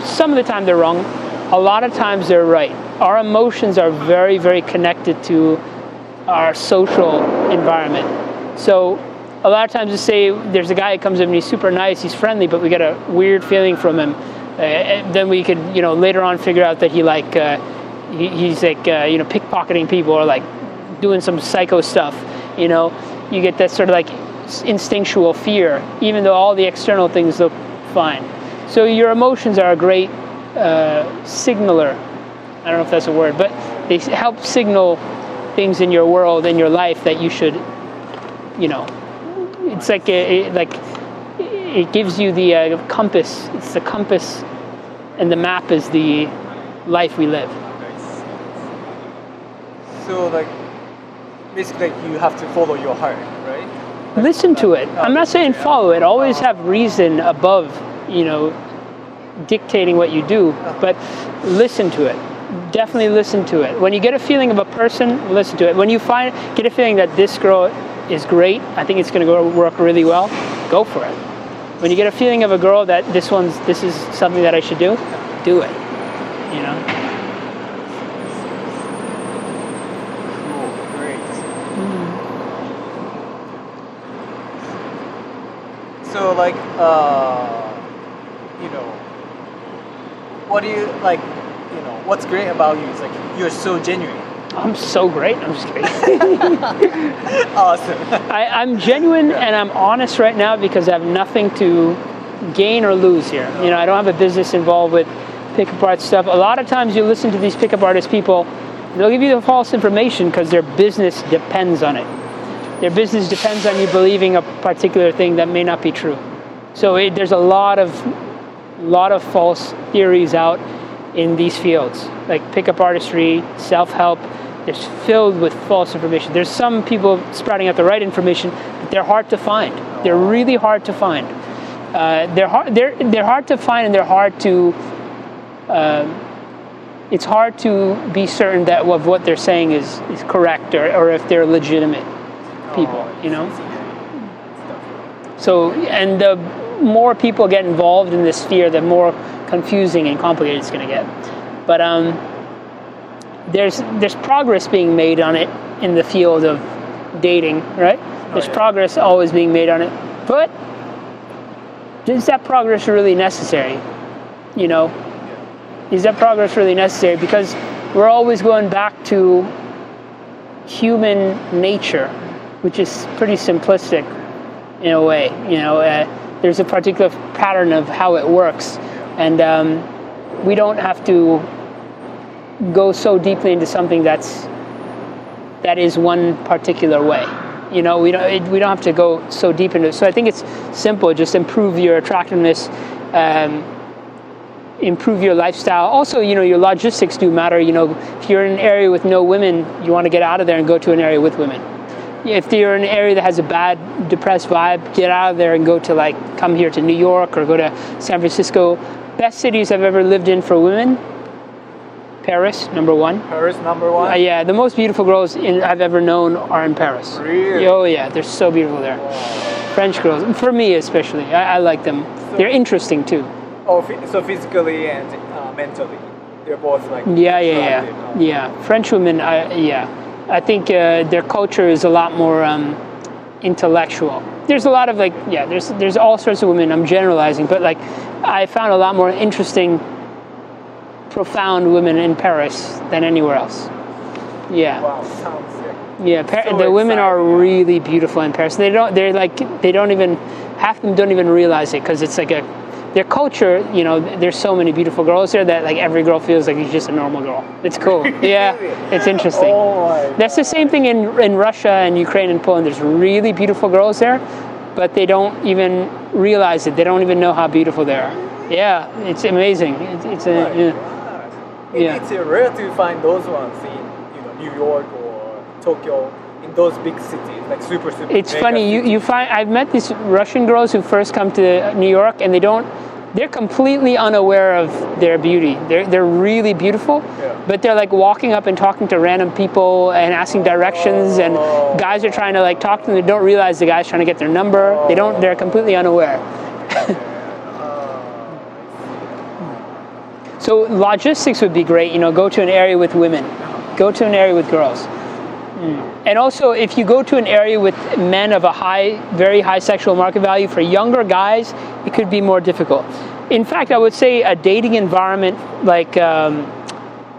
Some of the time they're wrong. A lot of times they're right. Our emotions are very, very connected to our social environment. So a lot of times you say there's a guy that comes up and he's super nice, he's friendly, but we get a weird feeling from him. And then we could, later on figure out that he's pickpocketing people or like doing some psycho stuff. You get that sort of like instinctual fear, even though all the external things look fine. So your emotions are a great signaler. I don't know if that's a word, but they help signal things in your world, in your life that you should, it's like it gives you the compass. It's the compass, and the map is the life we live. So basically you have to follow your heart, right? Listen to it. I'm not saying follow it. Always have reason above, dictating what you do, but listen to it. Definitely listen to it. When you get a feeling of a person, listen to it. When you get a feeling that this girl is great, I think it's going to work really well, go for it. When you get a feeling of a girl that this is something that I should do it. Cool, great. So what do you like? What's great about you is you're so genuine. I'm so great. I'm just kidding. Awesome. I'm genuine and I'm honest right now because I have nothing to gain or lose here. I don't have a business involved with pickup art stuff. A lot of times you listen to these pickup artist people, they'll give you the false information because their business depends on it. Their business depends on you believing a particular thing that may not be true. So there's a lot of false theories out in these fields, like pickup artistry, self-help. It's filled with false information. There's some people sprouting out the right information, but they're hard to find. They're really hard to find. They're hard to find, and they're hard to it's hard to be certain that of what they're saying is correct or if they're legitimate people, you know? So, and the more people get involved in this sphere, the more confusing and complicated it's going to get. But there's progress being made on it in the field of dating, right? There's progress always being made on it. But is that progress really necessary? You know? Is that progress really necessary? Because we're always going back to human nature, which is pretty simplistic in a way. You know, there's a particular pattern of how it works, and we don't have to go so deeply into something that is one particular way. You know, we don't have to go so deep into it. So I think it's simple. Just improve your attractiveness. Improve your lifestyle. Also, you know, your logistics do matter. You know, if you're in an area with no women, you want to get out of there and go to an area with women. If you're in an area that has a bad, depressed vibe, get out of there and go to come here to New York or go to San Francisco. Best cities I've ever lived in for women. Paris, number one. Paris, number one? Yeah, the most beautiful girls I've ever known are in Paris. Really? Oh yeah, they're so beautiful there. Wow. French girls, for me especially, I like them. They're interesting too. Oh, so physically and mentally, they're both Yeah. French women, I think their culture is a lot more intellectual. There's a lot of there's all sorts of women. I'm generalizing, but I found a lot more interesting, profound women in Paris than anywhere else. Yeah. Wow, sounds sick. Yeah, the women are really beautiful in Paris. Half of them don't even realize it because it's their culture, you know, there's so many beautiful girls there that every girl feels like she's just a normal girl. It's cool. Yeah, it's interesting. That's the same thing in Russia and Ukraine and Poland. There's really beautiful girls there, but they don't even realize it. They don't even know how beautiful they are. Yeah, it's amazing. It's rare to find those ones in New York or Tokyo, in those big cities, super. It's funny. You find I've met these Russian girls who first come to New York and they're completely unaware of their beauty. They're really beautiful, but they're walking up and talking to random people and asking directions, and guys are trying to talk to them. They don't realize the guy's trying to get their number. They're completely unaware. So logistics would be great. You know, go to an area with women, go to an area with girls. And also, if you go to an area with men of a very high sexual market value, for younger guys, it could be more difficult. In fact, I would say a dating environment like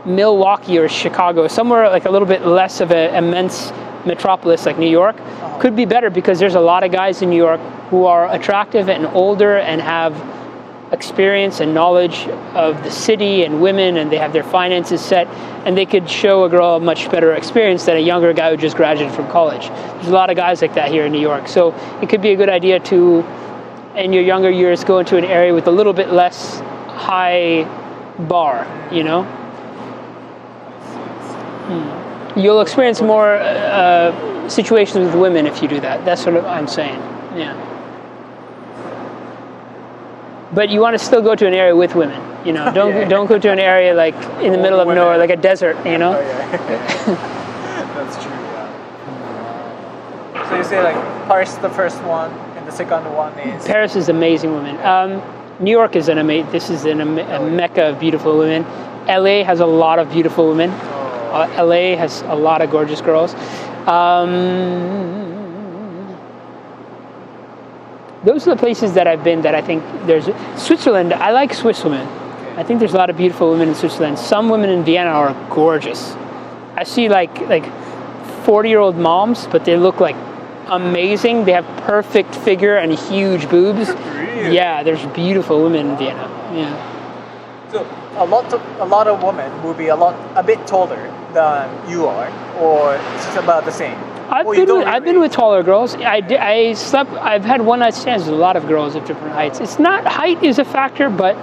Milwaukee or Chicago, somewhere a little bit less of an immense metropolis like New York, could be better because there's a lot of guys in New York who are attractive and older and have experience and knowledge of the city and women, and they have their finances set, and they could show a girl a much better experience than a younger guy who just graduated from college. There's a lot of guys like that here in New York, so it could be a good idea to, in your younger years, go into an area with a little bit less high bar, you know? You'll experience more situations with women if you do that. That's what I'm saying, yeah. But you want to still go to an area with women, you know. Don't go to an area in the middle of nowhere, like a desert, you know. That's true. Yeah. So you say Paris is the first one, and the second one is Paris is amazing women. New York is a mecca of beautiful women. LA has a lot of beautiful women. LA has a lot of gorgeous girls. Those are the places that I've been that I think there's... Switzerland, I like Swiss women. I think there's a lot of beautiful women in Switzerland. Some women in Vienna are gorgeous. I see 40-year-old moms, but they look amazing. They have perfect figure and huge boobs. Really? Yeah, there's beautiful women in Vienna. Yeah. So a lot of women will be a bit taller than you are, or it's just about the same. I've been with taller girls. I've had one night stands with a lot of girls of different heights. It's not, height is a factor, but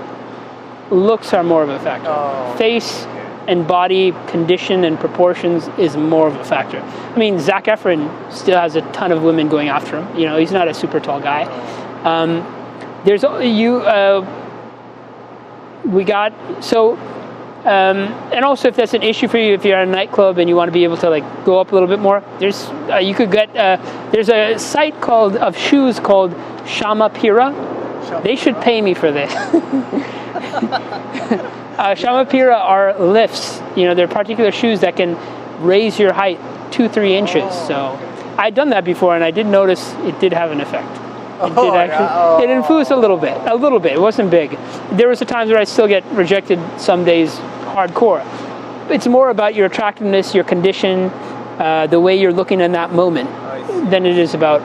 looks are more of a factor. Face and body condition and proportions is more of a factor. I mean, Zac Efron still has a ton of women going after him. You know, he's not a super tall guy. we got so. And also, if that's an issue for you, if you're at a nightclub and you want to be able to like go up a little bit more, there's you could get there's a site of shoes called Shamapira. They should pay me for this. Shamapira are lifts. You know, they're particular shoes that can raise your height 2-3 inches. So I'd done that before, and I did notice it did have an effect. It influenced a little bit. It wasn't big. There was times where I still get rejected some days hardcore. It's more about your attractiveness, your condition, the way you're looking in that moment than it is about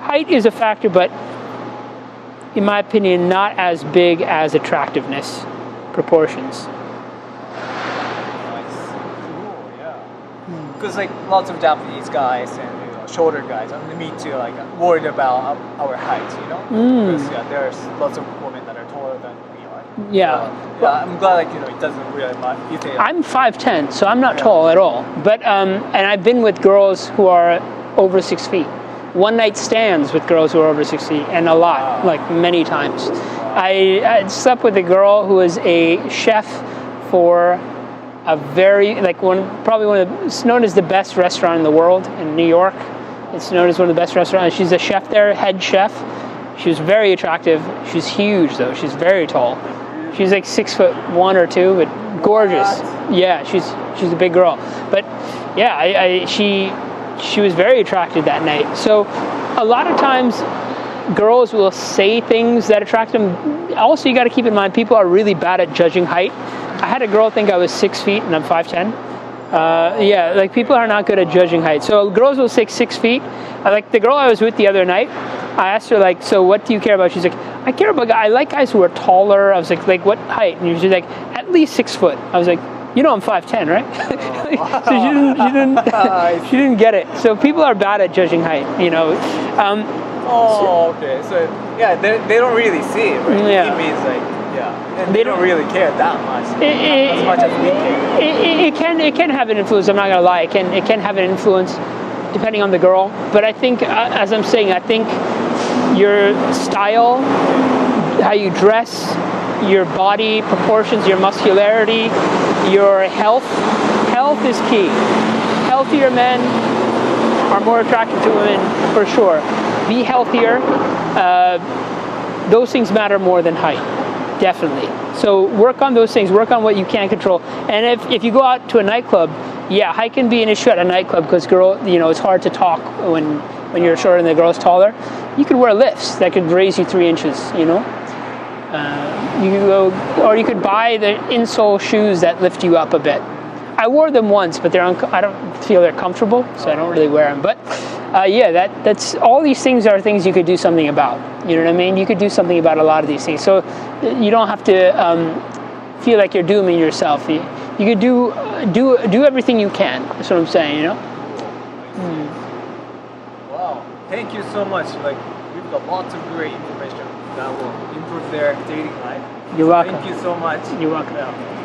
height is a factor, but in my opinion, not as big as attractiveness proportions. Nice. Cool, yeah. Because like lots of Japanese guys and shorter guys, and me too, like worried about our height, you know? Because there's lots of women that are taller than we are. Yeah. I'm glad like it doesn't really matter. You think I'm 5'10", so I'm not tall at all. But and I've been with girls who are over 6 feet. One night stands with girls who are over 6 feet, and a lot, like many times. I slept with a girl who was a chef for a very it's known as the best restaurant in the world in New York. It's known as one of the best restaurants. She's a chef there, head chef. She was very attractive. She's huge though. She's very tall. She's like 6'1" or 2", but gorgeous. Yeah, she's a big girl. But yeah, she was very attractive that night. So a lot of times girls will say things that attract them. Also, you got to keep in mind people are really bad at judging height. I had a girl think I was 6 feet and I'm 5'10". Like people are not good at judging height. So girls will say 6 feet. Like the girl I was with the other night, I asked her like, so what do you care about? She's like, I care about I like guys who are taller. I was like what height? And she's like, at least 6 foot. I was like, you know I'm 5'10", right? So she didn't get it. So people are bad at judging height, you know. Okay. So yeah, they don't really see it, right? Yeah. It means like and they don't really care that much, as much as we care. It can have an influence. I'm not gonna lie. It can have an influence depending on the girl. But I think, as I'm saying, I think your style, how you dress, your body proportions, your muscularity, your health is key. Healthier men are more attractive to women for sure. Be healthier. Those things matter more than height. Definitely. So work on those things. Work on what you can control. And if you go out to a nightclub, height can be an issue at a nightclub because it's hard to talk when you're shorter and the girl's taller. You could wear lifts that could raise you 3 inches. You know. You could go, or you could buy the insole shoes that lift you up a bit. I wore them once, but I don't feel they're comfortable, so I don't really wear them. But that's all these things are things you could do something about. You know what I mean? You could do something about a lot of these things. So you don't have to feel like you're dooming yourself. You could do everything you can. That's what I'm saying. You know. Wow! Thank you so much. Like we've got lots of great information that will improve their dating life. You're welcome. Thank you so much. You're welcome. Yeah.